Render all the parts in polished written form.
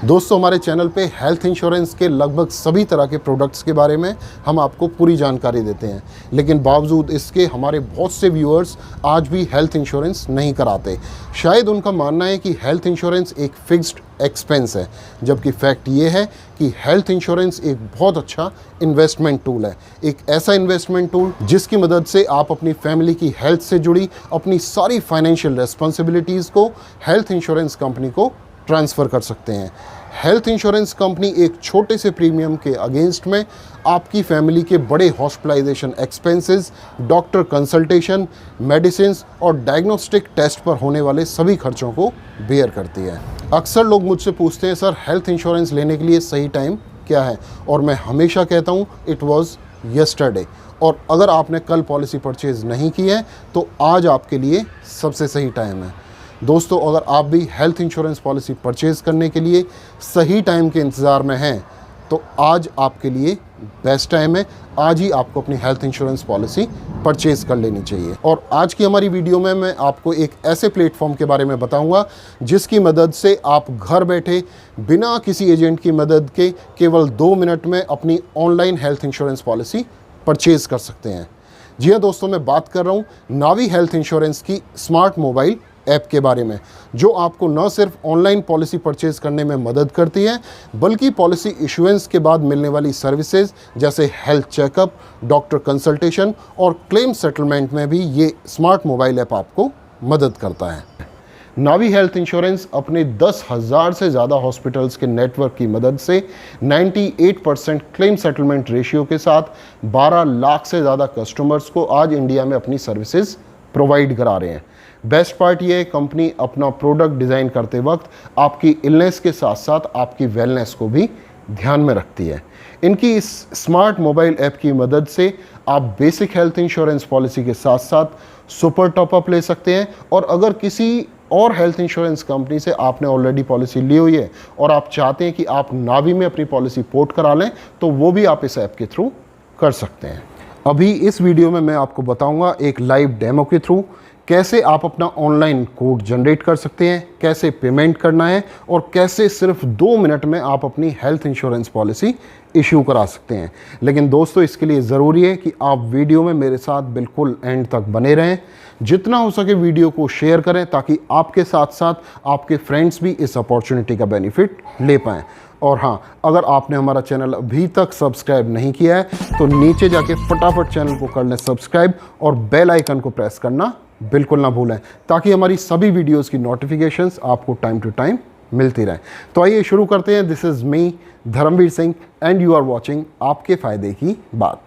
दोस्तों, हमारे चैनल पे हेल्थ इंश्योरेंस के लगभग सभी तरह के प्रोडक्ट्स के बारे में हम आपको पूरी जानकारी देते हैं, लेकिन बावजूद इसके हमारे बहुत से व्यूअर्स आज भी हेल्थ इंश्योरेंस नहीं कराते। शायद उनका मानना है कि हेल्थ इंश्योरेंस एक फिक्स्ड एक्सपेंस है, जबकि फैक्ट ये है कि हेल्थ इंश्योरेंस एक बहुत अच्छा इन्वेस्टमेंट टूल है। एक ऐसा इन्वेस्टमेंट टूल जिसकी मदद से आप अपनी फैमिली की हेल्थ से जुड़ी अपनी सारी फाइनेंशियल रिस्पॉन्सिबिलिटीज़ को हेल्थ इंश्योरेंस कंपनी को ट्रांसफ़र कर सकते हैं। हेल्थ इंश्योरेंस कंपनी एक छोटे से प्रीमियम के अगेंस्ट में आपकी फैमिली के बड़े hospitalisation expenses, doctor consultation, medicine और डायग्नोस्टिक टेस्ट पर होने वाले सभी खर्चों को बेयर करती है। अक्सर लोग मुझसे पूछते हैं, सर हेल्थ इंश्योरेंस लेने के लिए सही टाइम क्या है? और मैं हमेशा कहता हूँ इट वॉज़ यस्टरडे। और अगर आपने कल पॉलिसी परचेज़ नहीं की है तो आज आपके लिए सबसे सही टाइम है। दोस्तों, अगर आप भी हेल्थ इंश्योरेंस पॉलिसी परचेज़ करने के लिए सही टाइम के इंतज़ार में हैं तो आज आपके लिए बेस्ट टाइम है। आज ही आपको अपनी हेल्थ इंश्योरेंस पॉलिसी परचेज़ कर लेनी चाहिए। और आज की हमारी वीडियो में मैं आपको एक ऐसे प्लेटफॉर्म के बारे में बताऊंगा जिसकी मदद से आप घर बैठे बिना किसी एजेंट की मदद के केवल 2 मिनट में अपनी online health insurance policy purchase कर सकते हैं। जी हाँ दोस्तों, मैं बात कर रहा हूँ नावी हेल्थ इंश्योरेंस की स्मार्ट मोबाइल ऐप के बारे में, जो आपको न सिर्फ ऑनलाइन पॉलिसी परचेज़ करने में मदद करती है बल्कि पॉलिसी इशुएंस के बाद मिलने वाली सर्विसेज जैसे हेल्थ चेकअप, डॉक्टर कंसल्टेशन और क्लेम सेटलमेंट में भी ये स्मार्ट मोबाइल ऐप आपको मदद करता है। नावी हेल्थ इंश्योरेंस अपने 10,000 से ज़्यादा हॉस्पिटल्स के नेटवर्क की मदद से 98% क्लेम सेटलमेंट रेशियो के साथ 12 लाख से ज़्यादा कस्टमर्स को आज इंडिया में अपनी सर्विसेज प्रोवाइड करा रहे हैं। बेस्ट पार्ट ये है, कंपनी अपना प्रोडक्ट डिज़ाइन करते वक्त आपकी इलनेस के साथ साथ आपकी वेलनेस को भी ध्यान में रखती है। इनकी इस स्मार्ट मोबाइल ऐप की मदद से आप बेसिक हेल्थ इंश्योरेंस पॉलिसी के साथ साथ सुपर टॉपअप ले सकते हैं, और अगर किसी और हेल्थ इंश्योरेंस कंपनी से आपने ऑलरेडी पॉलिसी ली हुई है और आप चाहते हैं कि आप नावी में अपनी पॉलिसी पोर्ट करा लें तो वो भी आप इस ऐप के थ्रू कर सकते हैं। अभी इस वीडियो में मैं आपको बताऊंगा एक लाइव डेमो के थ्रू कैसे आप अपना ऑनलाइन कोड जनरेट कर सकते हैं, कैसे पेमेंट करना है और कैसे सिर्फ 2 मिनट में आप अपनी हेल्थ इंश्योरेंस पॉलिसी इशू करा सकते हैं। लेकिन दोस्तों, इसके लिए ज़रूरी है कि आप वीडियो में मेरे साथ बिल्कुल एंड तक बने रहें। जितना हो सके वीडियो को शेयर करें ताकि आपके साथ साथ आपके फ्रेंड्स भी इस अपॉर्चुनिटी का बेनिफिट ले पाएँ। और हाँ, अगर आपने हमारा चैनल अभी तक सब्सक्राइब नहीं किया है तो नीचे जाके फटाफट चैनल को कर लें सब्सक्राइब और बेल आइकन को प्रेस करना बिल्कुल ना भूलें, ताकि हमारी सभी वीडियोस की नोटिफिकेशंस आपको टाइम टू टाइम मिलती रहें। तो आइए शुरू करते हैं। This is me Dharmveer Singh and you are watching आपके फ़ायदे की बात।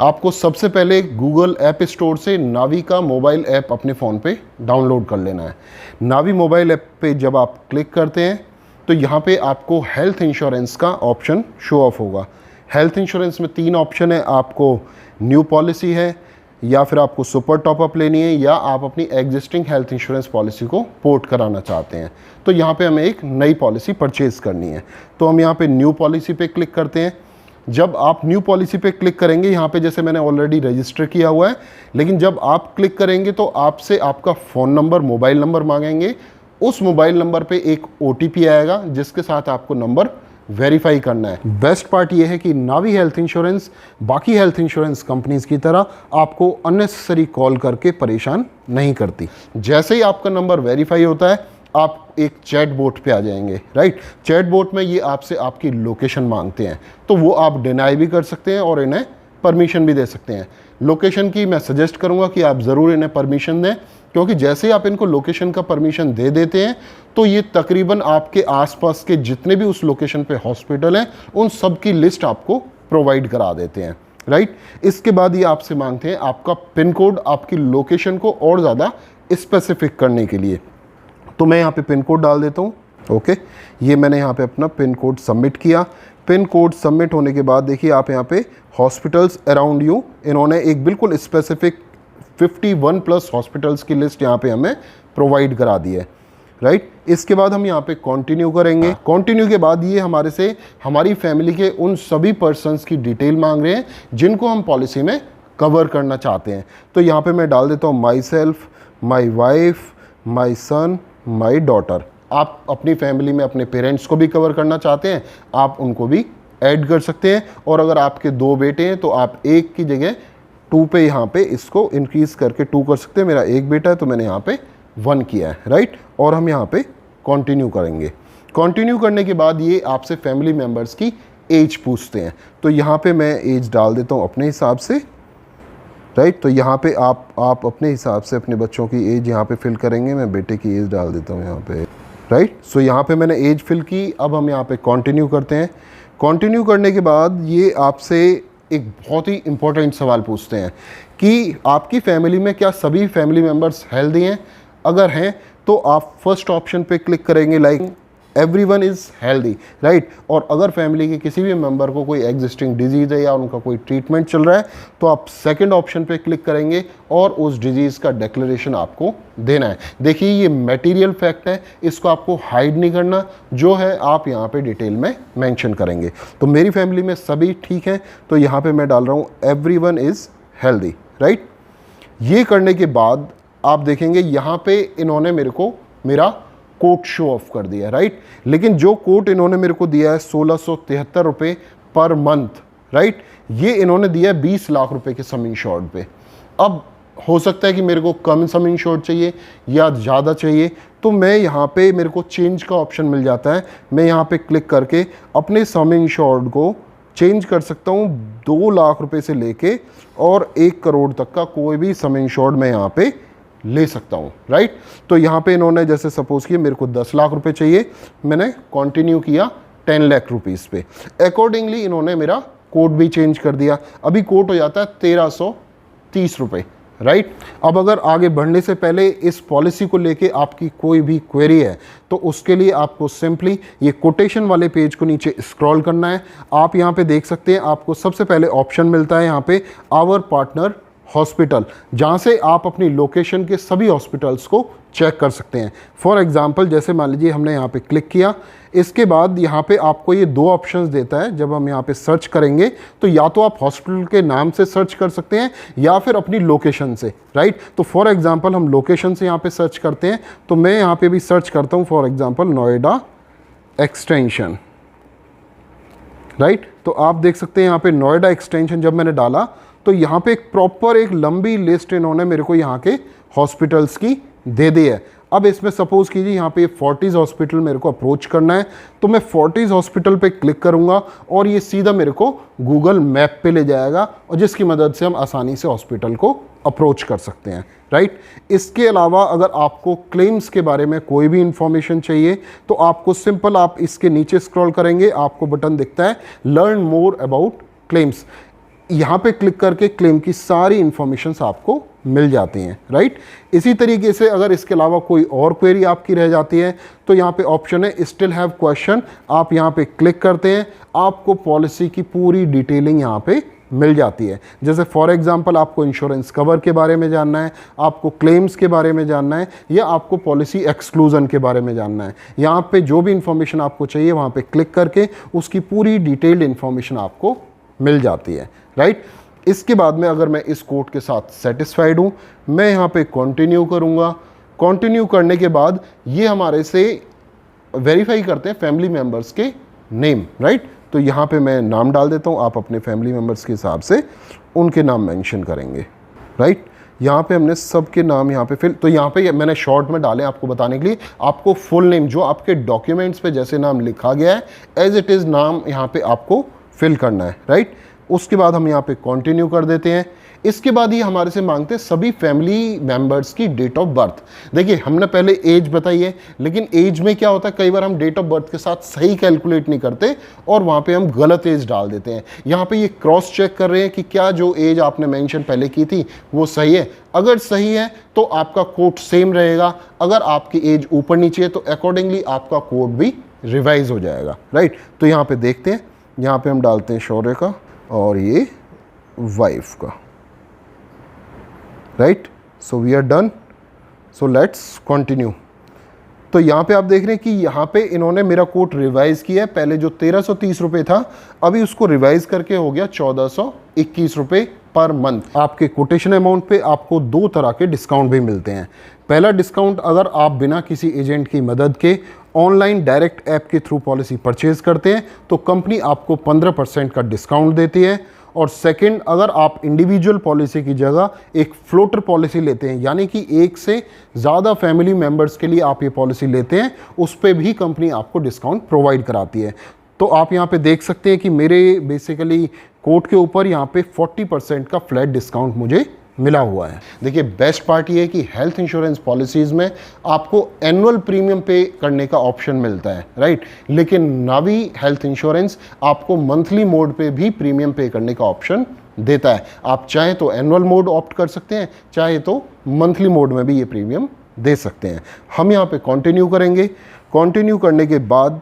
आपको सबसे पहले गूगल ऐप स्टोर से नावी का मोबाइल ऐप अपने फ़ोन पे डाउनलोड कर लेना है। नावी मोबाइल ऐप पे जब आप क्लिक करते हैं तो यहाँ पे आपको हेल्थ इंश्योरेंस का ऑप्शन शो ऑफ होगा। हेल्थ इंश्योरेंस में 3 ऑप्शन है, आपको न्यू पॉलिसी है, या फिर आपको सुपर टॉपअप लेनी है, या आप अपनी एग्जिस्टिंग हेल्थ इंश्योरेंस पॉलिसी को पोर्ट कराना चाहते हैं। तो यहाँ पे हमें एक नई पॉलिसी परचेज़ करनी है, तो हम यहाँ पे न्यू पॉलिसी पे क्लिक करते हैं। जब आप न्यू पॉलिसी पे क्लिक करेंगे, यहाँ पे जैसे मैंने ऑलरेडी रजिस्टर किया हुआ है, लेकिन जब आप क्लिक करेंगे तो आपसे आपका फ़ोन नंबर, मोबाइल नंबर मांगेंगे। उस मोबाइल नंबर पे एक OTP आएगा जिसके साथ आपको नंबर वेरीफाई करना है। बेस्ट पार्ट ये है कि नावी हेल्थ इंश्योरेंस बाकी हेल्थ इंश्योरेंस कंपनीज़ की तरह आपको अननेसेसरी कॉल करके परेशान नहीं करती। जैसे ही आपका नंबर वेरीफाई होता है आप एक चैट बोट पे आ जाएंगे, राइट। चैट बोट में ये आपसे आपकी लोकेशन मांगते हैं, तो वो आप डिनाई भी कर सकते हैं और इन्हें परमिशन भी दे सकते हैं। लोकेशन की मैं सजेस्ट करूंगा कि आप ज़रूर इन्हें परमिशन दें, क्योंकि जैसे ही आप इनको लोकेशन का परमिशन दे देते हैं तो ये तकरीबन आपके आसपास के जितने भी उस लोकेशन पे हॉस्पिटल हैं उन सब की लिस्ट आपको प्रोवाइड करा देते हैं, राइट। इसके बाद ये आपसे मांगते हैं आपका पिन कोड, आपकी लोकेशन को और ज़्यादा स्पेसिफिक करने के लिए। तो मैं यहाँ पे पिन कोड डाल देता हूँ। ओके, ये मैंने यहाँ पे अपना पिन कोड सबमिट किया। पिन कोड सबमिट होने के बाद देखिए आप यहाँ पे हॉस्पिटल्स अराउंड यू, इन्होंने एक बिल्कुल स्पेसिफिक 51+ हॉस्पिटल्स की लिस्ट यहाँ पे हमें प्रोवाइड करा दी है। राइट। इसके बाद हम यहाँ पे कंटिन्यू करेंगे। कंटिन्यू के बाद ये हमारे से हमारी फैमिली के उन सभी पर्सन्स की डिटेल मांग रहे हैं जिनको हम पॉलिसी में कवर करना चाहते हैं। तो यहाँ पे मैं डाल देता हूँ myself, my wife, my son, my daughter. आप अपनी फैमिली में अपने पेरेंट्स को भी कवर करना चाहते हैं, आप उनको भी ऐड कर सकते हैं। और अगर आपके 2 बेटे हैं तो आप 1 की जगह 2 पे यहाँ पे इसको इंक्रीज करके 2 कर सकते हैं। मेरा 1 बेटा है तो मैंने यहाँ पे 1 किया है, राइट। और हम यहाँ पे कंटिन्यू करेंगे। कंटिन्यू करने के बाद ये आपसे फैमिली मेम्बर्स की एज पूछते हैं। तो यहाँ पे मैं एज डाल देता हूँ अपने हिसाब से, राइट। तो यहाँ पे आप अपने हिसाब से अपने बच्चों की एज यहाँ पे फिल करेंगे। मैं बेटे की एज डाल देता हूँ यहाँ पे, राइट। सो यहाँ पे मैंने एज फिल की। अब हम यहाँ पे कंटिन्यू करते हैं। कंटिन्यू करने के बाद ये आपसे एक बहुत ही इंपॉर्टेंट सवाल पूछते हैं कि आपकी फैमिली में क्या सभी फैमिली मेम्बर्स हेल्दी हैं। अगर हैं तो आप फर्स्ट ऑप्शन पे क्लिक करेंगे, like everyone is healthy, right. और अगर फैमिली के किसी भी मेंबर को कोई एग्जिस्टिंग डिजीज़ है या उनका कोई ट्रीटमेंट चल रहा है तो आप सेकंड ऑप्शन पे क्लिक करेंगे और उस डिजीज़ का डिक्लेरेशन आपको देना है। देखिए ये मटेरियल फैक्ट है, इसको आपको हाइड नहीं करना, जो है आप यहाँ पे डिटेल में मेंशन करेंगे। तो मेरी फैमिली में सभी ठीक हैं तो यहाँ पे मैं डाल रहा हूँ एवरीवन इज़ हेल्दी, राइट। ये करने के बाद आप देखेंगे यहाँ पे इन्होंने मेरे को मेरा कोट शो ऑफ कर दिया, राइट। लेकिन जो कोट इन्होंने मेरे को दिया है 1673 रुपये पर मंथ, राइट, ये इन्होंने दिया है 20 लाख रुपए के सम इंश्योर्ड पे। अब हो सकता है कि मेरे को कम सम इंश्योर्ड चाहिए या ज़्यादा चाहिए, तो मैं यहाँ पे मेरे को चेंज का ऑप्शन मिल जाता है। मैं यहाँ पे क्लिक करके अपने सम इंश्योर्ड को चेंज कर सकता हूँ 2 लाख रुपए से लेके और 1 करोड़ तक का कोई भी सम इंश्योर्ड मैं यहाँ पे ले सकता हूँ, राइट। तो यहाँ पे इन्होंने जैसे सपोज किया मेरे को 10 लाख रुपए चाहिए, मैंने कंटिन्यू किया 10 लाख रुपीस पे। अकॉर्डिंगली इन्होंने मेरा कोड भी चेंज कर दिया। अभी कोड हो जाता है 1330 रुपये, राइट। अब अगर आगे बढ़ने से पहले इस पॉलिसी को लेके आपकी कोई भी क्वेरी है तो उसके लिए आपको सिंपली ये कोटेशन वाले पेज को नीचे स्क्रॉल करना है। आप यहाँ पे देख सकते हैं, आपको सबसे पहले ऑप्शन मिलता है यहाँ पे आवर पार्टनर हॉस्पिटल, जहाँ से आप अपनी लोकेशन के सभी हॉस्पिटल्स को चेक कर सकते हैं। फॉर एग्जांपल जैसे मान लीजिए हमने यहाँ पे क्लिक किया, इसके बाद यहाँ पे आपको ये 2 ऑप्शंस देता है। जब हम यहाँ पे सर्च करेंगे तो या तो आप हॉस्पिटल के नाम से सर्च कर सकते हैं या फिर अपनी लोकेशन से, राइट। तो फॉर एग्जांपल हम लोकेशन से यहाँ पे सर्च करते हैं, तो मैं यहाँ पे भी सर्च करता हूँ for example Noida extension, right. तो आप देख सकते हैं यहाँ पे नोएडा एक्सटेंशन जब मैंने डाला तो यहाँ पे एक प्रॉपर एक लंबी लिस्ट इन्होंने मेरे को यहाँ के हॉस्पिटल्स की दे दी है। अब इसमें सपोज कीजिए यहाँ पे फोर्टिस हॉस्पिटल मेरे को अप्रोच करना है, तो मैं फोर्टिस हॉस्पिटल पे क्लिक करूँगा और ये सीधा मेरे को गूगल मैप पे ले जाएगा और जिसकी मदद से हम आसानी से हॉस्पिटल को अप्रोच कर सकते हैं, राइट। इसके अलावा अगर आपको क्लेम्स के बारे में कोई भी इंफॉर्मेशन चाहिए तो आपको सिंपल आप इसके नीचे स्क्रॉल करेंगे, आपको बटन दिखता है लर्न मोर अबाउट क्लेम्स। यहाँ पे क्लिक करके क्लेम की सारी इंफॉर्मेशंस आपको मिल जाती हैं, राइट। इसी तरीके से अगर इसके अलावा कोई और क्वेरी आपकी रह जाती है तो यहाँ पे ऑप्शन है स्टिल हैव क्वेश्चन, आप यहाँ पे क्लिक करते हैं, आपको पॉलिसी की पूरी डिटेलिंग यहाँ पे मिल जाती है। जैसे फॉर एग्जांपल आपको इंश्योरेंस कवर के बारे में जानना है, आपको क्लेम्स के बारे में जानना है या आपको पॉलिसी एक्सक्लूजन के बारे में जानना है। यहाँ पे जो भी इंफॉर्मेशन आपको चाहिए वहाँ पे क्लिक करके उसकी पूरी डिटेल्ड इंफॉर्मेशन आपको मिल जाती है, राइट। इसके बाद में अगर मैं इस कोड के साथ सेटिस्फाइड हूँ, मैं यहाँ पे कंटिन्यू करूँगा। कंटिन्यू करने के बाद ये हमारे से वेरीफाई करते हैं फैमिली मेम्बर्स के नेम, राइट। तो यहाँ पे मैं नाम डाल देता हूँ, आप अपने फैमिली मेम्बर्स के हिसाब से उनके नाम मेंशन करेंगे, राइट। यहाँ पे हमने सबके नाम यहाँ पे फिल, तो यहाँ पे मैंने शॉर्ट में डाले आपको बताने के लिए। आपको फुल नेम जो आपके डॉक्यूमेंट्स पे जैसे नाम लिखा गया है एज इट इज़ नाम यहाँ पे आपको फिल करना है, राइट। उसके बाद हम यहाँ पे कंटिन्यू कर देते हैं। इसके बाद ये हमारे से मांगते हैं सभी फैमिली मेंबर्स की डेट ऑफ बर्थ। देखिए हमने पहले एज बताई है, लेकिन एज में क्या होता है कई बार हम डेट ऑफ बर्थ के साथ सही कैलकुलेट नहीं करते और वहाँ पे हम गलत एज डाल देते हैं। यहाँ पे ये क्रॉस चेक कर रहे हैं कि क्या जो एज आपने मेंशन पहले की थी वो सही है। अगर सही है तो आपका कोड सेम रहेगा, अगर आपकी एज ऊपर नीचे है तो अकॉर्डिंगली आपका कोड भी रिवाइज हो जाएगा, राइट। तो यहाँ पे देखते हैं, यहाँ पे हम डालते हैं शौर्य का और ये वाइफ का, right. So we are done, so let's continue. तो यहाँ पे आप देख रहे हैं कि यहाँ पे इन्होंने मेरा कोट रिवाइज किया है। पहले जो 1330 रुपये था, अभी उसको रिवाइज करके हो गया 1421 रुपये पर मंथ। आपके कोटेशन अमाउंट पे आपको 2 तरह के डिस्काउंट भी मिलते हैं। पहला डिस्काउंट, अगर आप बिना किसी एजेंट की मदद के ऑनलाइन डायरेक्ट ऐप के थ्रू पॉलिसी परचेज करते हैं तो कंपनी आपको 15% का डिस्काउंट देती है। और सेकंड, अगर आप इंडिविजुअल पॉलिसी की जगह एक फ्लोटर पॉलिसी लेते हैं, यानी कि एक से ज़्यादा फैमिली मेंबर्स के लिए आप ये पॉलिसी लेते हैं, उस पर भी कंपनी आपको डिस्काउंट प्रोवाइड कराती है। तो आप यहाँ पे देख सकते हैं कि मेरे बेसिकली कोट के ऊपर यहाँ पे 40% का फ्लैट डिस्काउंट मुझे मिला हुआ है। देखिए, बेस्ट पार्ट ये है कि हेल्थ इंश्योरेंस पॉलिसीज़ में आपको एनुअल प्रीमियम पे करने का ऑप्शन मिलता है, राइट। लेकिन नावी हेल्थ इंश्योरेंस आपको मंथली मोड पे भी प्रीमियम पे करने का ऑप्शन देता है। आप चाहें तो एनुअल मोड ऑप्ट कर सकते हैं, चाहे तो मंथली मोड में भी ये प्रीमियम दे सकते हैं। हम यहाँ पे कंटिन्यू करेंगे। कंटिन्यू करने के बाद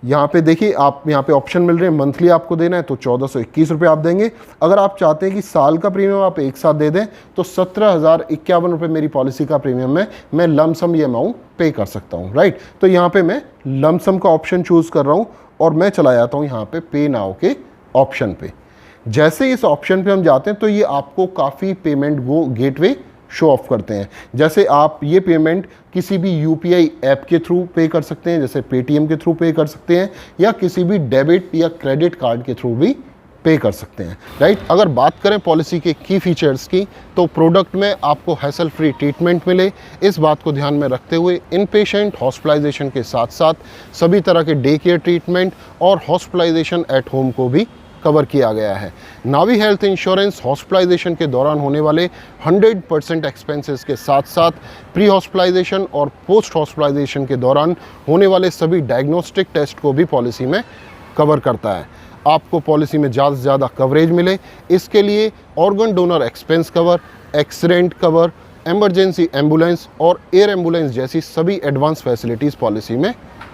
यहाँ पे देखिए, आप यहाँ पे ऑप्शन मिल रहे हैं। मंथली आपको देना है तो 1421 रुपये आप देंगे। अगर आप चाहते हैं कि साल का प्रीमियम आप एक साथ दे दें तो 17,051 रुपये मेरी पॉलिसी का प्रीमियम है। मैं लमसम ये अमाउंट पे कर सकता हूँ, राइट। तो यहाँ पे मैं लमसम का ऑप्शन चूज़ कर रहा हूँ और मैं चला जाता हूँ यहाँ पे नाउ के ऑप्शन पे। जैसे इस ऑप्शन पे हम जाते हैं तो ये आपको काफ़ी पेमेंट गेटवे शो ऑफ करते हैं। जैसे आप ये पेमेंट किसी भी यूपीआई ऐप के थ्रू पे कर सकते हैं, जैसे पेटीएम के थ्रू पे कर सकते हैं, या किसी भी डेबिट या क्रेडिट कार्ड के थ्रू भी पे कर सकते हैं, राइट। अगर बात करें पॉलिसी के की फीचर्स की, तो प्रोडक्ट में आपको हैसल फ्री ट्रीटमेंट मिले, इस बात को ध्यान में रखते हुए इन पेशेंट हॉस्पिटलाइजेशन के साथ साथ सभी तरह के डे केयर ट्रीटमेंट और हॉस्पिटलाइजेशन एट होम को भी कवर किया गया है। नावी हेल्थ इंश्योरेंस हॉस्पिटलाइजेशन के दौरान होने वाले 100% एक्सपेंसेस के साथ साथ प्री हॉस्पिटलाइजेशन और पोस्ट हॉस्पिटलाइजेशन के दौरान होने वाले सभी डायग्नोस्टिक टेस्ट को भी पॉलिसी में कवर करता है। आपको पॉलिसी में ज़्यादा से ज़्यादा कवरेज मिले, इसके लिए organ donor expense cover, accident cover, emergency ambulance और एयर एम्बुलेंस जैसी सभी एडवांस फैसिलिटीज़ पॉलिसी में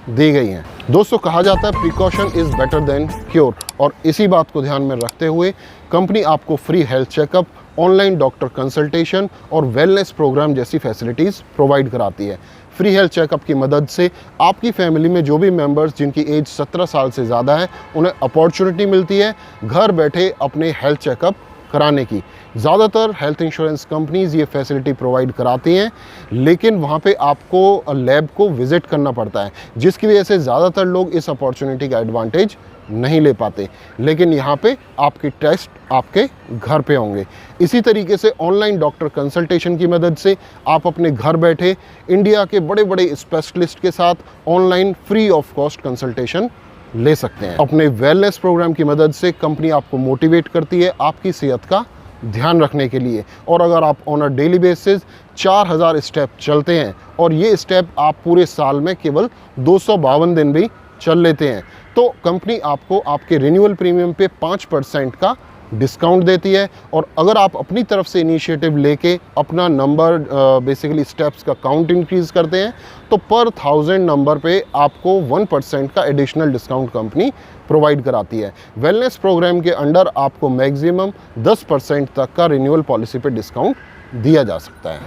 दी गई हैं। दोस्तों, कहा जाता है precaution is better than cure, और इसी बात को ध्यान में रखते हुए कंपनी आपको free health checkup, online doctor consultation और वेलनेस प्रोग्राम जैसी फैसिलिटीज़ प्रोवाइड कराती है। फ्री हेल्थ चेकअप की मदद से आपकी फैमिली में जो भी मेंबर्स जिनकी एज 17 साल से ज़्यादा है, उन्हें अपॉर्चुनिटी मिलती है घर बैठे अपने हेल्थ चेकअप कराने की। ज़्यादातर हेल्थ इंश्योरेंस कंपनीज़ ये फैसिलिटी प्रोवाइड कराती हैं, लेकिन वहाँ पे आपको लैब को विज़िट करना पड़ता है, जिसकी वजह से ज़्यादातर लोग इस अपॉर्चुनिटी का एडवांटेज नहीं ले पाते। लेकिन यहाँ पे आपके टेस्ट आपके घर पे होंगे। इसी तरीके से ऑनलाइन डॉक्टर कंसल्टेशन की मदद से आप अपने घर बैठे इंडिया के बड़े बड़े स्पेशलिस्ट के साथ online free of cost consultation ले सकते हैं। अपने वेलनेस प्रोग्राम की मदद से कंपनी आपको मोटिवेट करती है आपकी सेहत का ध्यान रखने के लिए। और अगर आप on a daily basis 4000 step चलते हैं और ये स्टेप आप पूरे साल में केवल 252 दिन भी चल लेते हैं, तो कंपनी आपको आपके रिन्यूअल प्रीमियम पे 5% का डिस्काउंट देती है। और अगर आप अपनी तरफ से इनिशिएटिव लेके अपना नंबर बेसिकली स्टेप्स का काउंट इंक्रीज़ करते हैं, तो पर 1000 नंबर पे आपको 1% का एडिशनल डिस्काउंट कंपनी प्रोवाइड कराती है। वेलनेस प्रोग्राम के अंडर आपको मैक्सिमम 10% तक का रिन्यूअल पॉलिसी पे डिस्काउंट दिया जा सकता है।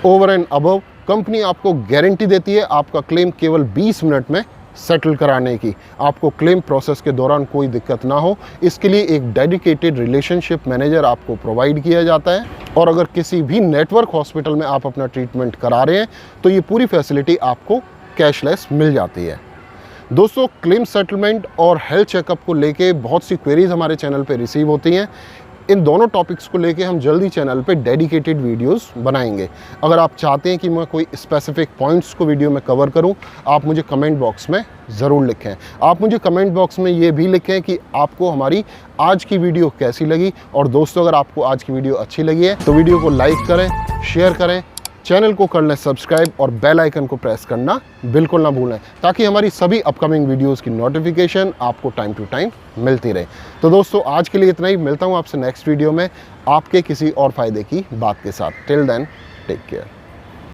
ओवर एंड अबव कंपनी आपको गारंटी देती है आपका क्लेम केवल 20 मिनट में सेटल कराने की। आपको क्लेम प्रोसेस के दौरान कोई दिक्कत ना हो, इसके लिए एक डेडिकेटेड रिलेशनशिप मैनेजर आपको प्रोवाइड किया जाता है। और अगर किसी भी नेटवर्क हॉस्पिटल में आप अपना ट्रीटमेंट करा रहे हैं तो ये पूरी फैसिलिटी आपको कैशलेस मिल जाती है। दोस्तों, क्लेम सेटलमेंट और हेल्थ चेकअप को लेके बहुत सी क्वेरीज हमारे चैनल पे रिसीव होती हैं। इन दोनों टॉपिक्स को लेके हम जल्दी चैनल पे डेडिकेटेड वीडियोस बनाएंगे। अगर आप चाहते हैं कि मैं कोई स्पेसिफिक पॉइंट्स को वीडियो में कवर करूं, आप मुझे कमेंट बॉक्स में ज़रूर लिखें। आप मुझे कमेंट बॉक्स में ये भी लिखें कि आपको हमारी आज की वीडियो कैसी लगी। और दोस्तों, अगर आपको आज की वीडियो अच्छी लगी है तो वीडियो को लाइक करें, शेयर करें, चैनल को कर लें सब्सक्राइब और बेल आइकन को प्रेस करना बिल्कुल ना भूलें, ताकि हमारी सभी अपकमिंग वीडियोस की नोटिफिकेशन आपको टाइम टू टाइम मिलती रहे। तो दोस्तों, आज के लिए इतना ही। मिलता हूँ आपसे नेक्स्ट वीडियो में आपके किसी और फ़ायदे की बात के साथ। Till then, take care.